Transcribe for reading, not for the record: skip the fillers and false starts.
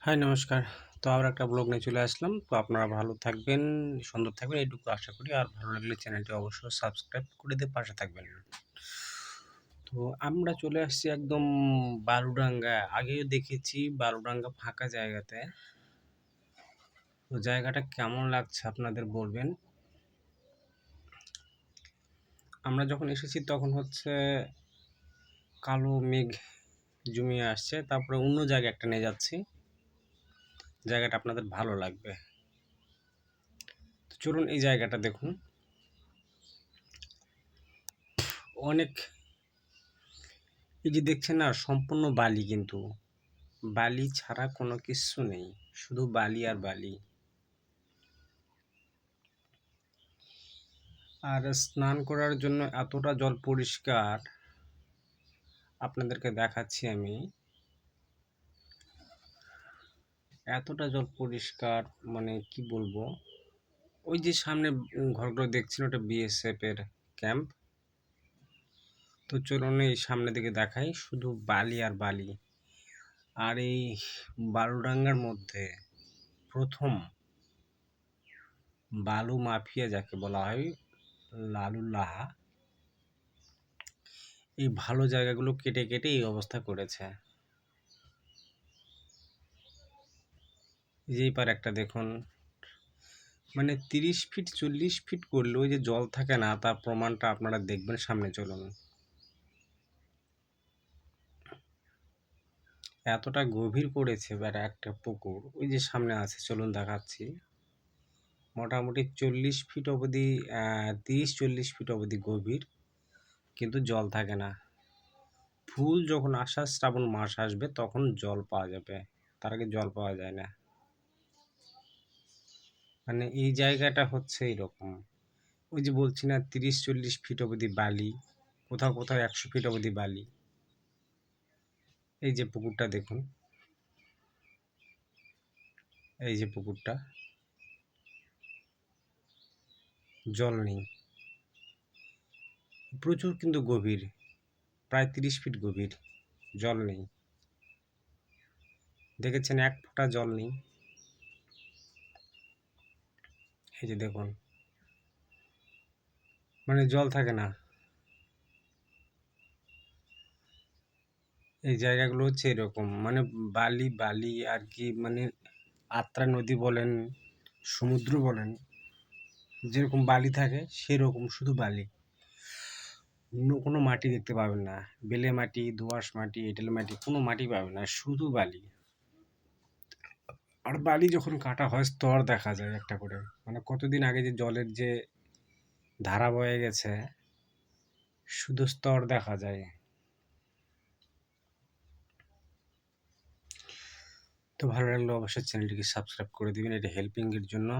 High নমস্কার। তো আবার একটা ব্লগ নিয়ে চলে আসলাম। তো আপনারা ভালো থাকবেন, সুন্দর থাকবেন এইটুকু আশা করি। আর ভালো লাগলে চ্যানেলটি অবশ্যই সাবস্ক্রাইব করে দিয়ে পাশে থাকবেন। তো আমরা চলে আসছি একদম বালুডাঙ্গা। আগেও দেখেছি বালুডাঙ্গা ফাঁকা জায়গাতে। তো জায়গাটা কেমন লাগছে আপনাদের বলবেন। আমরা যখন এসেছি তখন হচ্ছে কালো মেঘ জমিয়ে আসছে, তারপরে অন্য জায়গায় একটা নিয়ে যাচ্ছি, জায়গাটা আপনাদের ভালো লাগবে। চলুন এই জায়গাটা দেখুন। অনেক এই যে দেখছেন না, সম্পূর্ণ বালি, কিন্তু বালি ছাড়া কোনো কিছু নেই, শুধু বালি আর বালি। আর স্নান করার জন্য এতটা জল পরিষ্কার আপনাদেরকে দেখাচ্ছি আমি। এতটা জল পরিষ্কার মানে কি বলবো। ওই যে সামনে ঘরগুলো দেখছেন, ওটা বিএসএফ এর ক্যাম্প। তো চলুন এই সামনের দিকে দেখাই, শুধু বালি আর বালি। আর এই বালুডাঙ্গার মধ্যে প্রথম বালু মাফিয়া যাকে বলা হয়, লালুল্লাহ, এই ভালো জায়গাগুলো কেটে কেটে এই অবস্থা করেছে। যেই পার একটা দেখুন, মানে 30 ফিট 40 ফিট করলেও যে জল থাকে না, তার প্রমাণটা আপনারা দেখবেন। সামনে চলুন। এতটা গভীর করেছে বেড়া একটা পুকুর, ওই যে সামনে আছে, চলুন দেখাচ্ছি। মোটামুটি 40 ফিট অবধি, 30-40 ফিট অবধি গভীর, কিন্তু জল থাকে না। ফুল যখন শ্রাবণ মাস আসবে তখন জল পাওয়া যাবে, তার আগে জল পাওয়া যায় না। মানে এই জায়গাটা হচ্ছে এইরকম। ওই যে বলছি না, 30-40 ফিট অবধি বালি, কোথাও কোথাও 100 ফিট অবধি বালি। এই যে পুকুরটা দেখুন, এই যে পুকুরটা, জল নেই, প্রচুর কিন্তু গভীর, প্রায় 30 ফিট গভীর, জল নেই। দেখেছেন, এক ফোঁটা জল নেই। এই যে দেখুন, মানে জল থাকে না। এই জায়গাগুলো হচ্ছে এরকম, মানে বালি বালি আর কি, মানে আত্রা নদী বলেন, সমুদ্র বলেন, যেরকম বালি থাকে সেরকম শুধু বালি। অন্য কোনো মাটি দেখতে পাবেন না, বেলে মাটি, দোআঁশ মাটি, এঁটেল মাটি, কোনো মাটি পাবেন না, শুধু বালি। আর বালি যখন কাটা হয় স্তর দেখা যায় একটা করে, মানে কতদিন আগে যে জলের যে ধারা বয়ে গেছে, শুধু স্তর দেখা যায়। তো ভালো লাগলে অবশ্যই চ্যানেলটিকে সাবস্ক্রাইব করে দিবেন, এটা হেল্পিং এর জন্য।